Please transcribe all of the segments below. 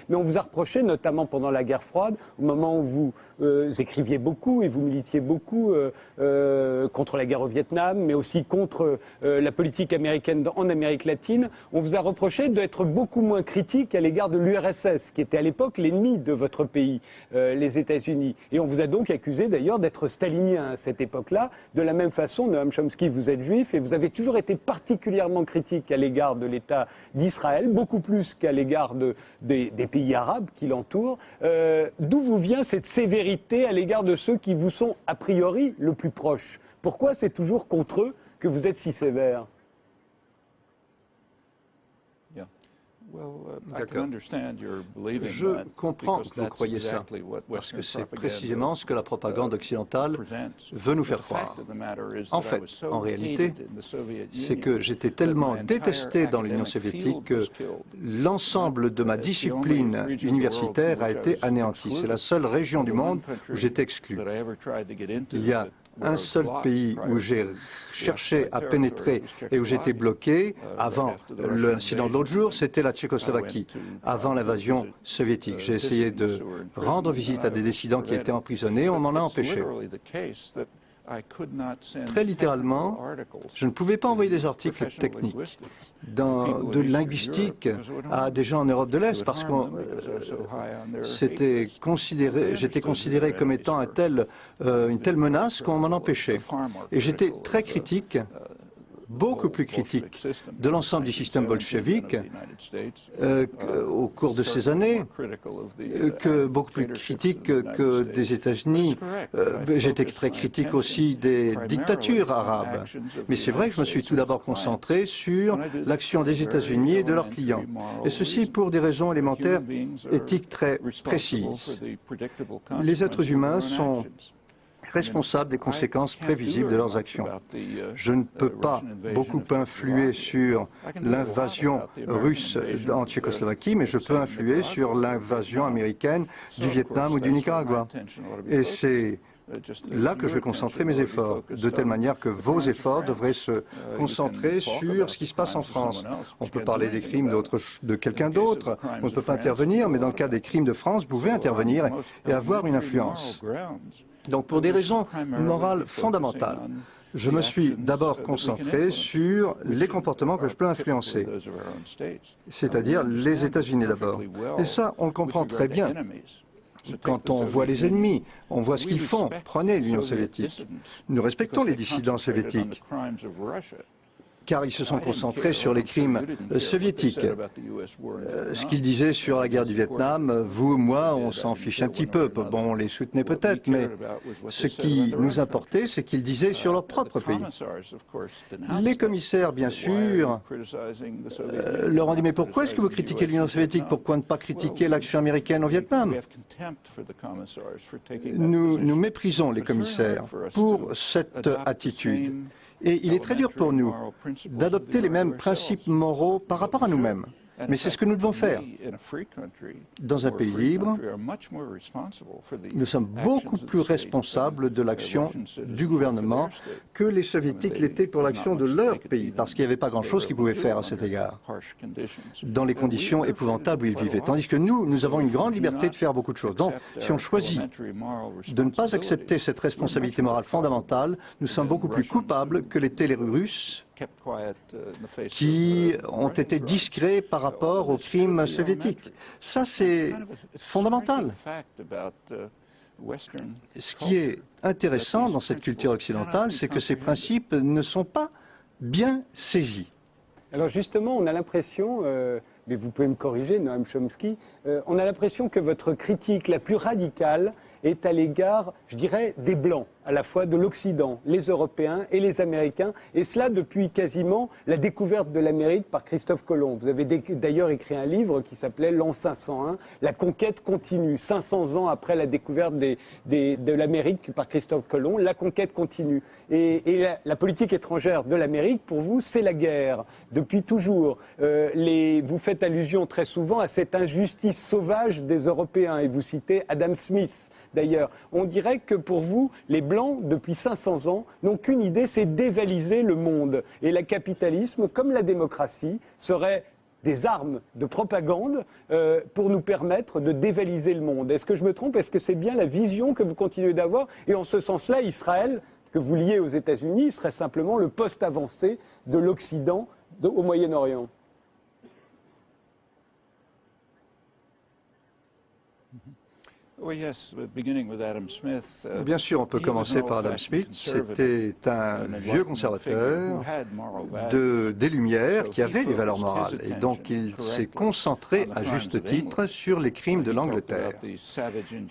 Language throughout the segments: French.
Mais on vous a reproché, notamment pendant la guerre froide, au moment où vous écriviez beaucoup et vous militiez beaucoup contre la guerre au Vietnam, mais aussi contre la politique américaine en Amérique latine, on vous a reproché d'être beaucoup moins critique à l'égard de l'URSS, qui était à l'époque l'ennemi de votre pays, les États-Unis. Et on vous a donc accusé d'ailleurs d'être stalinien à cette époque-là. De la même façon, Noam Chomsky, vous êtes juif et vous avez toujours été particulièrement critique à l'égard de l'État d'Israël, beaucoup plus qu'à l'égard des pays arabes qui l'entourent. D'où vous vient cette sévérité à l'égard de ceux qui vous sont a priori le plus proches? Pourquoi c'est toujours contre eux que vous êtes si sévère? Je comprends que vous croyez ça, parce que c'est précisément ce que la propagande occidentale veut nous faire croire. En fait, en réalité, c'est que j'étais tellement détesté dans l'Union soviétique que l'ensemble de ma discipline universitaire a été anéanti. C'est la seule région du monde où j'étais exclu. Il y a un seul pays où j'ai cherché à pénétrer et où j'étais bloqué avant l'incident de l'autre jour, c'était la Tchécoslovaquie, avant l'invasion soviétique. J'ai essayé de rendre visite à des dissidents qui étaient emprisonnés, on m'en a empêché. Très littéralement, je ne pouvais pas envoyer des articles techniques de linguistique à des gens en Europe de l'Est parce que j'étais considéré comme étant une telle menace qu'on m'en empêchait. Et j'étais très critique, beaucoup plus critique de l'ensemble du système bolchevique au cours de ces années, beaucoup plus critique que des États-Unis. J'étais très critique aussi des dictatures arabes. Mais c'est vrai que je me suis tout d'abord concentré sur l'action des États-Unis et de leurs clients. Et ceci pour des raisons élémentaires éthiques très précises. Les êtres humains sont responsables des conséquences prévisibles de leurs actions. Je ne peux pas beaucoup influer sur l'invasion russe en Tchécoslovaquie, mais je peux influer sur l'invasion américaine du Vietnam ou du Nicaragua. Et c'est là que je vais concentrer mes efforts, de telle manière que vos efforts devraient se concentrer sur ce qui se passe en France. On peut parler des crimes de quelqu'un d'autre, on ne peut pas intervenir, mais dans le cas des crimes de France, vous pouvez intervenir et avoir une influence. Donc pour des raisons morales fondamentales, je me suis d'abord concentré sur les comportements que je peux influencer, c'est-à-dire les États-Unis d'abord. Et ça, on le comprend très bien. Quand on voit les ennemis, on voit ce qu'ils font. Prenez l'Union soviétique. Nous respectons les dissidents soviétiques, car ils se sont concentrés sur les crimes soviétiques. Ce qu'ils disaient sur la guerre du Vietnam, vous, moi, on s'en fiche un petit peu. Bon, on les soutenait peut-être, mais ce qui nous importait, c'est qu'ils disaient sur leur propre pays. Les commissaires, bien sûr, leur ont dit, mais pourquoi est-ce que vous critiquez l'Union soviétique? Pourquoi ne pas critiquer l'action américaine au Vietnam? Nous méprisons les commissaires pour cette attitude. Et il est très dur pour nous d'adopter les mêmes principes moraux par rapport à nous-mêmes. Mais c'est ce que nous devons faire. Dans un pays libre, nous sommes beaucoup plus responsables de l'action du gouvernement que les soviétiques l'étaient pour l'action de leur pays, parce qu'il n'y avait pas grand-chose qu'ils pouvaient faire à cet égard, dans les conditions épouvantables où ils vivaient. Tandis que nous avons une grande liberté de faire beaucoup de choses. Donc, si on choisit de ne pas accepter cette responsabilité morale fondamentale, nous sommes beaucoup plus coupables que l'étaient les Russes, qui ont été discrets par rapport aux crimes soviétiques. Ça, c'est fondamental. Ce qui est intéressant dans cette culture occidentale, c'est que ces principes ne sont pas bien saisis. Alors justement, on a l'impression, mais vous pouvez me corriger, Noam Chomsky, on a l'impression que votre critique la plus radicale est à l'égard, je dirais, des Blancs, à la fois de l'Occident, les Européens et les Américains, et cela depuis quasiment la découverte de l'Amérique par Christophe Colomb. Vous avez d'ailleurs écrit un livre qui s'appelait L'an 501, La conquête continue, 500 ans après la découverte de l'Amérique par Christophe Colomb, la conquête continue. Et la politique étrangère de l'Amérique, pour vous, c'est la guerre, depuis toujours. Vous faites allusion très souvent à cette injustice sauvage des Européens, et vous citez Adam Smith. D'ailleurs, on dirait que pour vous, les Blancs, depuis 500 ans, n'ont qu'une idée, c'est dévaliser le monde. Et le capitalisme, comme la démocratie, serait des armes de propagande pour nous permettre de dévaliser le monde. Est-ce que je me trompe? Est-ce que c'est bien la vision que vous continuez d'avoir? Et en ce sens-là, Israël, que vous liez aux États-Unis, serait simplement le poste avancé de l'Occident au Moyen-Orient. Bien sûr, on peut commencer par Adam Smith. C'était un vieux conservateur des Lumières qui avait des valeurs morales. Et donc, il s'est concentré à juste titre sur les crimes de l'Angleterre.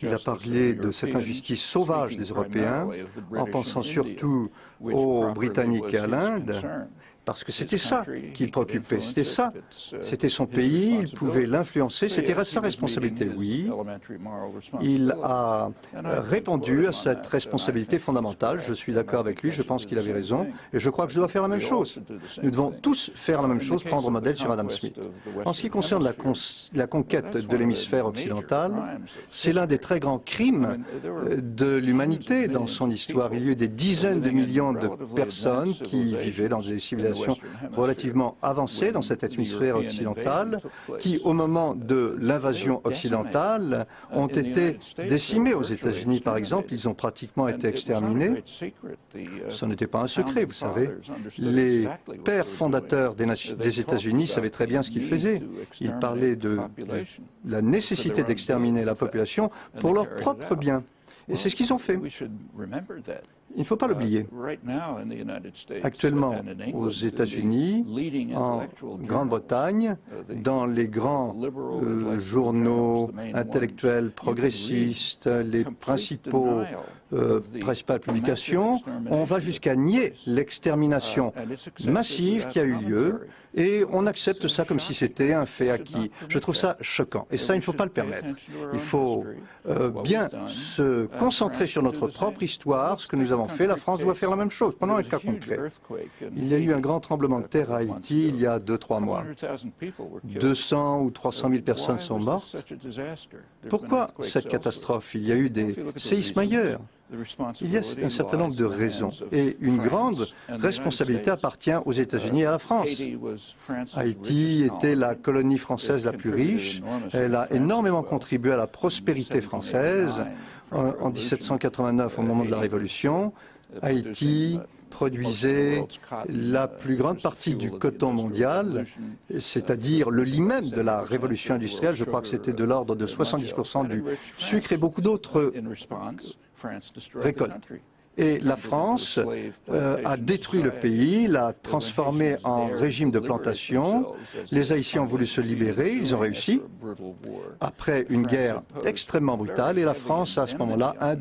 Il a parlé de cette injustice sauvage des Européens en pensant surtout aux Britanniques et à l'Inde. Parce que c'était ça qui le préoccupait, c'était ça. C'était son pays, il pouvait l'influencer, c'était sa responsabilité, oui. Il a répondu à cette responsabilité fondamentale, je suis d'accord avec lui, je pense qu'il avait raison, et je crois que je dois faire la même chose. Nous devons tous faire la même chose, prendre modèle sur Adam Smith. En ce qui concerne la conquête de l'hémisphère occidental, c'est l'un des très grands crimes de l'humanité dans son histoire. Il y a eu des dizaines de millions de personnes qui vivaient dans des civilisations relativement avancées dans cet hémisphère occidental, qui, au moment de l'invasion occidentale, ont été décimées. Aux États-Unis, par exemple, ils ont pratiquement été exterminés. Ce n'était pas un secret, vous savez. Les pères fondateurs des États-Unis savaient très bien ce qu'ils faisaient. Ils parlaient de la nécessité d'exterminer la population pour leur propre bien. Et c'est ce qu'ils ont fait. Il ne faut pas l'oublier. Actuellement, aux États-Unis, en Grande-Bretagne, dans les grands journaux intellectuels progressistes, les principales publications, on va jusqu'à nier l'extermination massive qui a eu lieu et on accepte ça comme si c'était un fait acquis. Je trouve ça choquant et ça, il ne faut pas le permettre. Il faut bien se concentrer sur notre propre histoire, ce que nous avons fait. La France doit faire la même chose. Prenons un cas concret. Il y a eu un grand tremblement de terre à Haïti il y a 2-3 mois. 200 ou 300 000 personnes sont mortes. Pourquoi cette catastrophe? Il y a eu des séismes ailleurs. Il y a un certain nombre de raisons et une grande responsabilité appartient aux États-Unis et à la France. Haïti était la colonie française la plus riche. Elle a énormément contribué à la prospérité française. En 1789, au moment de la Révolution, Haïti produisait la plus grande partie du coton mondial, c'est-à-dire le lit même de la révolution industrielle. Je crois que c'était de l'ordre de 70% du sucre et beaucoup d'autres récoltes. Et la France a détruit le pays, l'a transformé en régime de plantation. Les Haïtiens ont voulu se libérer, ils ont réussi, après une guerre extrêmement brutale, et la France, à ce moment-là, a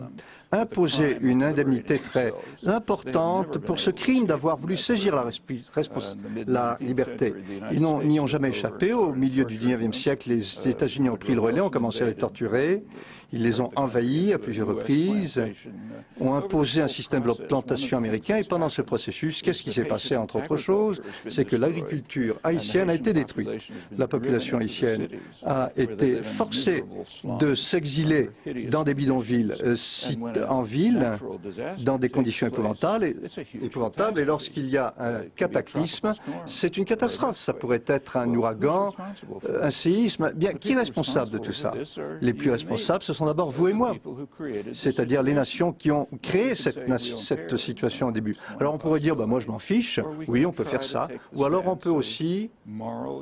imposé une indemnité très importante pour ce crime d'avoir voulu saisir la liberté. Ils n'y ont jamais échappé. Au milieu du XIXe siècle, les États-Unis ont pris le relais, ont commencé à les torturer. Ils les ont envahis à plusieurs reprises, ont imposé un système de plantation américain et pendant ce processus, qu'est-ce qui s'est passé entre autres choses? C'est que l'agriculture haïtienne a été détruite. La population haïtienne a été forcée de s'exiler dans des bidonvilles, en ville, dans des conditions épouvantables et lorsqu'il y a un cataclysme, c'est une catastrophe. Ça pourrait être un ouragan, un séisme. Bien, qui est responsable de tout ça? Les plus responsables, ce sont d'abord vous et moi, c'est-à-dire les nations qui ont créé cette situation au début. Alors on pourrait dire, moi je m'en fiche, oui on peut faire ça, ou alors on peut aussi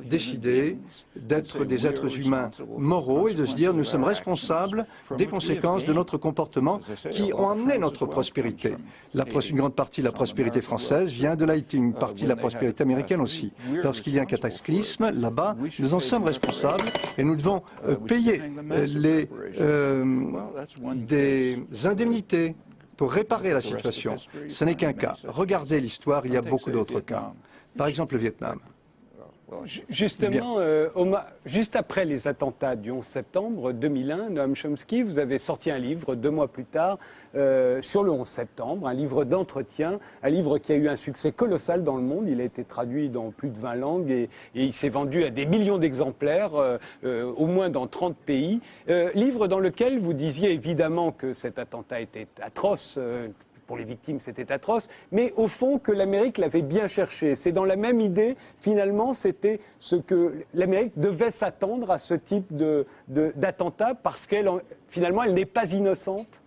décider d'être des êtres humains moraux et de se dire nous sommes responsables des conséquences de notre comportement qui ont amené notre prospérité. Une grande partie de la prospérité française vient de l'Haïti, une partie de la prospérité américaine aussi. Lorsqu'il y a un cataclysme, là-bas, nous en sommes responsables et nous devons payer des indemnités pour réparer la situation. Ce n'est qu'un cas. Regardez l'histoire, il y a beaucoup d'autres cas. Par exemple, le Vietnam. Justement, juste après les attentats du 11 septembre 2001, Noam Chomsky, vous avez sorti un livre 2 mois plus tard sur le 11 septembre, un livre d'entretien, un livre qui a eu un succès colossal dans le monde. Il a été traduit dans plus de 20 langues et il s'est vendu à des millions d'exemplaires, au moins dans 30 pays. Livre dans lequel vous disiez évidemment que cet attentat était atroce, pour les victimes, c'était atroce, mais au fond que l'Amérique l'avait bien cherché. C'est dans la même idée, finalement, c'était ce que l'Amérique devait s'attendre à ce type d'attentat, parce qu'elle, finalement, elle n'est pas innocente